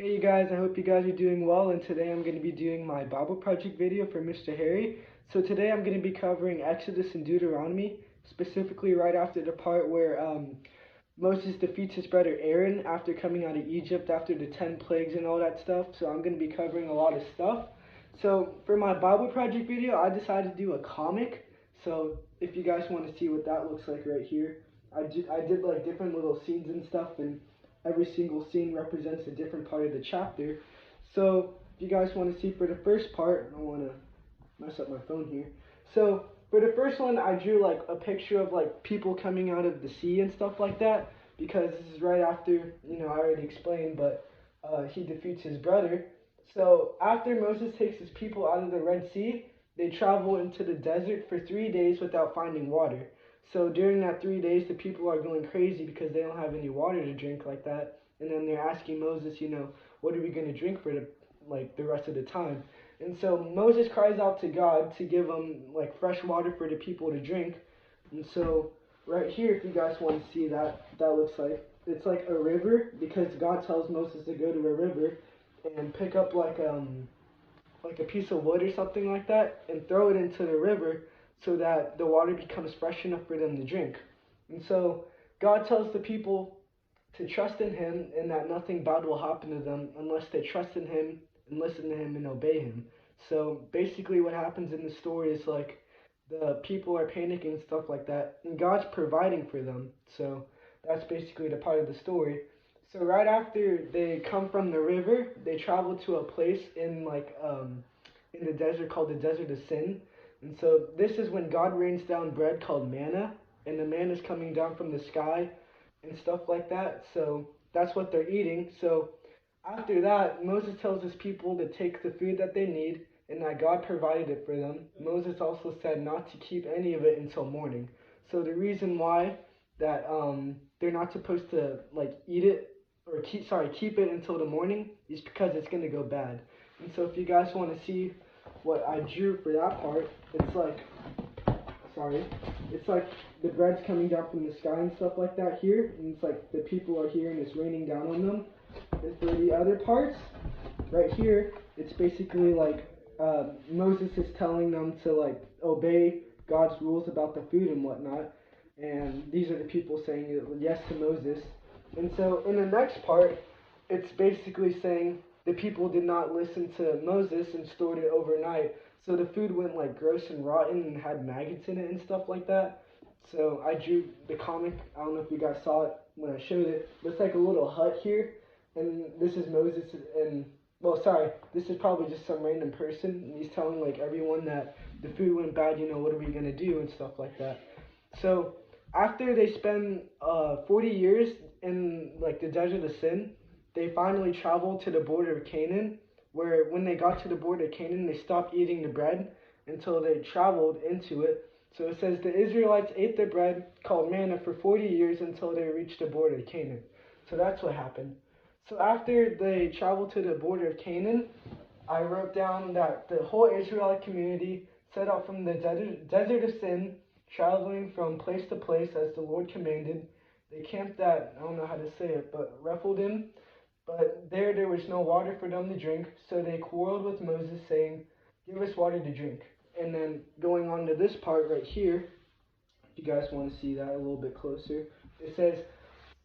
Hey you guys, I hope you guys are doing well, and today I'm going to be doing my Bible project video for Mr. Harry. So today I'm going to be covering Exodus and Deuteronomy, specifically right after the part where Moses defeats his brother Aaron after coming out of Egypt after the 10 plagues and all that stuff. So I'm going to be covering a lot of stuff. So for my Bible project video, I decided to do a comic. So if you guys want to see what that looks like right here, I did like different little scenes and stuff, and every single scene represents a different part of the chapter. So if you guys want to see for the first part, I don't want to mess up my phone here. So for the first one, I drew like a picture of like people coming out of the sea and stuff like that, because this is right after, I already explained, but he defeats his brother. So after Moses takes his people out of the Red Sea, they travel into the desert for 3 days without finding water. So during that 3 days, the people are going crazy because they don't have any water to drink like that. And then they're asking Moses, what are we going to drink for the rest of the time? And so Moses cries out to God to give them like fresh water for the people to drink. And so right here, if you guys want to see that looks like it's like a river, because God tells Moses to go to a river and pick up like a piece of wood or something like that and throw it into the river so that the water becomes fresh enough for them to drink. And so God tells the people to trust in Him and that nothing bad will happen to them unless they trust in Him and listen to Him and obey Him. So basically, what happens in the story is like the people are panicking and stuff like that, and God's providing for them. So that's basically the part of the story. So right after they come from the river, they travel to a place in the desert called the Desert of Sin. And so this is when God rains down bread called manna, and the manna is coming down from the sky and stuff like that. So that's what they're eating. So after that, Moses tells his people to take the food that they need and that God provided it for them. Moses also said not to keep any of it until morning. So the reason why that they're not supposed to like eat it or keep it until the morning is because it's gonna go bad. And so if you guys want to see what I drew for that part, it's like sorry, it's like the bread's coming down from the sky and stuff like that here, and it's like the people are here and it's raining down on them. And for the other parts, right here, it's basically like Moses is telling them to like obey God's rules about the food and whatnot, and these are the people saying yes to Moses. And so in the next part, it's basically saying the people did not listen to Moses and stored it overnight, so the food went like gross and rotten and had maggots in it and stuff like that. So I drew the comic. I don't know if you guys saw it when I showed it. Looks like a little hut here, and this is Moses and well, sorry, this is probably just some random person, and he's telling like everyone that the food went bad. What are we gonna do and stuff like that. So after they spend 40 years in like the desert of sin, they finally traveled to the border of Canaan. Where when they got to the border of Canaan, they stopped eating the bread until they traveled into it. So it says the Israelites ate the bread called manna for 40 years until they reached the border of Canaan. So that's what happened. So after they traveled to the border of Canaan, I wrote down that the whole Israelite community set out from the desert of sin, traveling from place to place as the Lord commanded. They camped at, I don't know how to say it, but Rephidim. But there was no water for them to drink, so they quarreled with Moses, saying, "Give us water to drink." And then going on to this part right here, if you guys want to see that a little bit closer, it says,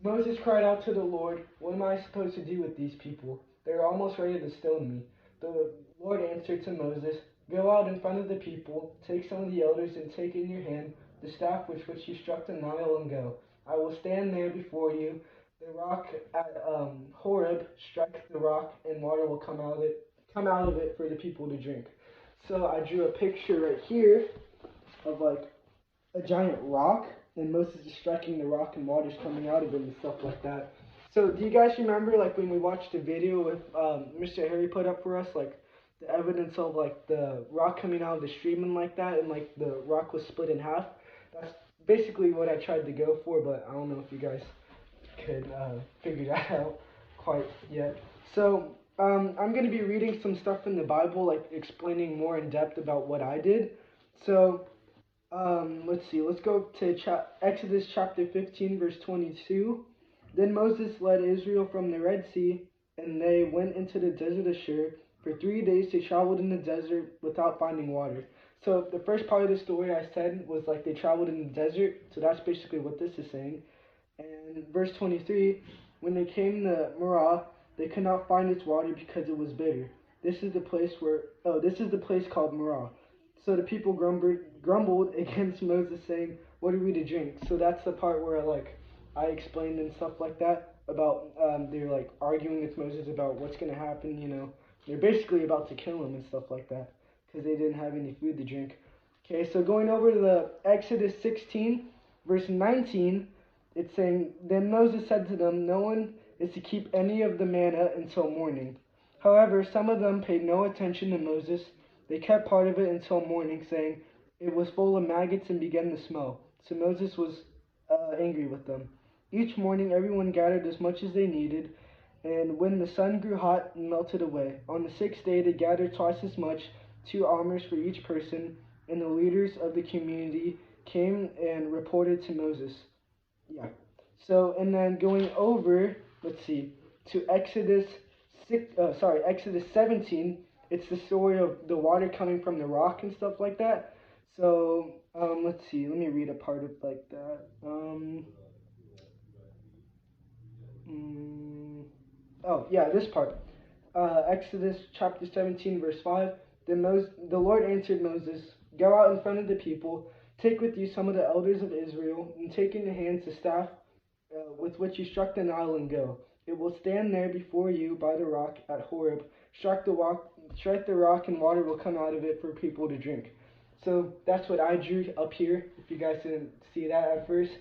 Moses cried out to the Lord, "What am I supposed to do with these people? They're almost ready to stone me." The Lord answered to Moses, "Go out in front of the people, take some of the elders, and take in your hand the staff with which you struck the Nile, and go. I will stand there before you. The rock at Horeb, strike the rock, and water will come out of it for the people to drink." So I drew a picture right here of like a giant rock, and Moses is striking the rock, and water's coming out of it and stuff like that. So, do you guys remember, like, when we watched the video with Mr. Harry put up for us, like, the evidence of, like, the rock coming out of the stream and like that, and, like, the rock was split in half? That's basically what I tried to go for, but I don't know if you guys could figure that out quite yet. So, I'm going to be reading some stuff in the Bible, like, explaining more in depth about what I did. So, let's see. Let's go to Exodus chapter 15, verse 22. Then Moses led Israel from the Red Sea and they went into the desert of Shur. For 3 days they traveled in the desert without finding water. So the first part of the story I said was like they traveled in the desert, so that's basically what this is saying. And verse 23, when they came to Marah, they could not find its water because it was bitter. This is the place called Marah. So the people grumbled against Moses, saying, "What are we to drink?" So that's the part where like I explained and stuff like that about they're like arguing with Moses about what's gonna happen. They're basically about to kill him and stuff like that because they didn't have any food to drink. Okay, so going over to the Exodus 16, verse 19. It's saying, "Then Moses said to them, no one is to keep any of the manna until morning." However, some of them paid no attention to Moses. They kept part of it until morning, saying it was full of maggots and began to smell. So Moses was angry with them. Each morning, everyone gathered as much as they needed, and when the sun grew hot, it melted away. On the 6th day, they gathered twice as much, 2 almers for each person, and the leaders of the community came and reported to Moses. Yeah. So, and then going over, let's see, to Exodus 17. It's the story of the water coming from the rock and stuff like that. So, let's see. Let me read a part of like that. Oh yeah, this part. Exodus chapter 17, verse 5. The Lord answered Moses, "Go out in front of the people, take with you some of the elders of Israel, and take in your hands the staff with which you struck the Nile, and go. It will stand there before you by the rock at Horeb. Strike the rock, and water will come out of it for people to drink." So that's what I drew up here, if you guys didn't see that at first.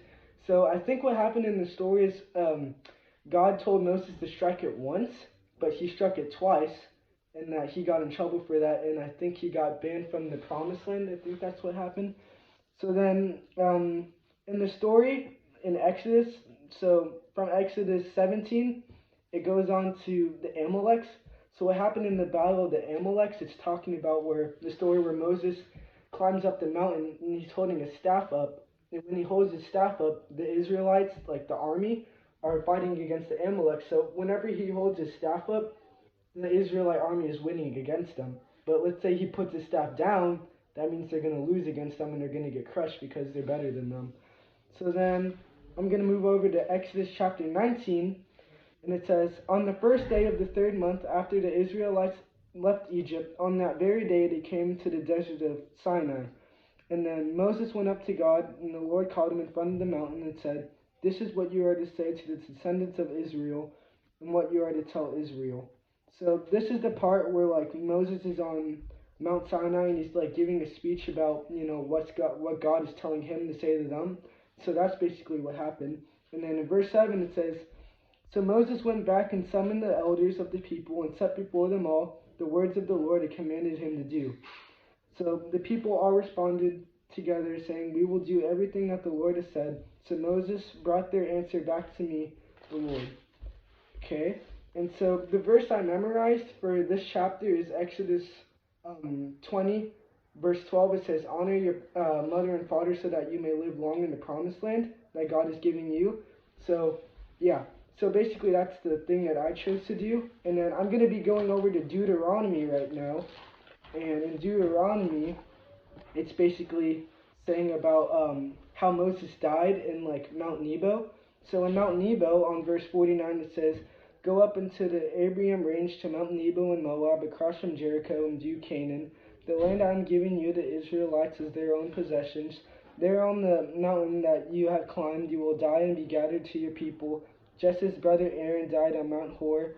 So I think what happened in the story is God told Moses to strike it once, but he struck it twice, and that he got in trouble for that, and I think he got banned from the promised land. I think that's what happened. So then, in the story in Exodus, so from Exodus 17, it goes on to the Amaleks. So what happened in the battle of the Amaleks? It's talking about where the story where Moses climbs up the mountain and he's holding his staff up. And when he holds his staff up, the Israelites, like the army, are fighting against the Amalek. So whenever he holds his staff up, the Israelite army is winning against them. But let's say he puts his staff down, that means they're going to lose against them and they're going to get crushed because they're better than them. So then I'm going to move over to Exodus chapter 19, and it says, "On the first day of the 3rd month after the Israelites left Egypt, on that very day they came to the desert of Sinai. And then Moses went up to God, and the Lord called him in front of the mountain and said, 'This is what you are to say to the descendants of Israel, and what you are to tell Israel.'" So this is the part where like Moses is on Mount Sinai and he's like giving a speech about what God is telling him to say to them. So that's basically what happened. And then in verse 7 it says, "So Moses went back and summoned the elders of the people and set before them all the words of the Lord had commanded him to do. So the people all responded together, saying, 'We will do everything that the Lord has said.' So Moses brought their answer back to me, the Lord." Okay, and so the verse I memorized for this chapter is Exodus 20, verse 12. It says, "Honor your mother and father so that you may live long in the promised land that God is giving you." So, yeah. So basically that's the thing that I chose to do. And then I'm going to be going over to Deuteronomy right now. And in Deuteronomy, it's basically saying about how Moses died in like Mount Nebo. So in Mount Nebo, on verse 49, it says, "Go up into the Abraham range to Mount Nebo in Moab, across from Jericho, and do Canaan. The land I am giving you, the Israelites, is their own possessions. There on the mountain that you have climbed, you will die and be gathered to your people, just as brother Aaron died on Mount Hor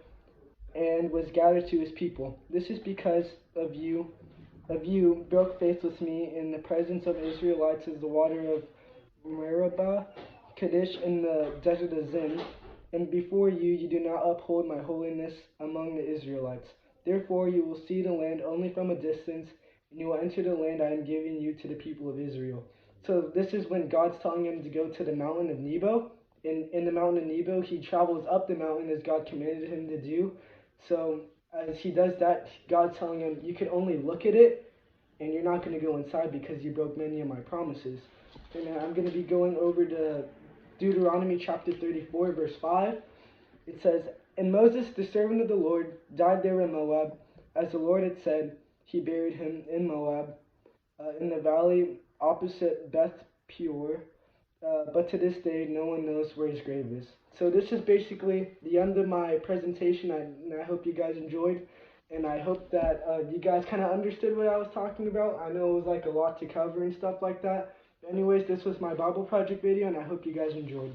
and was gathered to his people. This is because of you broke faith with me in the presence of Israelites as the water of Meribah, Kadesh in the desert of Zin, and before you do not uphold my holiness among the Israelites. Therefore you will see the land only from a distance, and you will enter the land I am giving you to the people of Israel." So this is when God's telling him to go to the mountain of Nebo. In the mountain of Nebo, he travels up the mountain as God commanded him to do. So as he does that, God's telling him, you can only look at it, and you're not going to go inside because you broke many of my promises. And I'm going to be going over to Deuteronomy chapter 34, verse 5. It says, And Moses, the servant of the Lord, died there in Moab, as the Lord had said. He buried him in Moab, in the valley opposite Beth Peor. But to this day, no one knows where his grave is. So this is basically the end of my presentation. I hope you guys enjoyed, and I hope that you guys kind of understood what I was talking about. I know it was like a lot to cover and stuff like that. Anyways, this was my Bible project video, and I hope you guys enjoyed.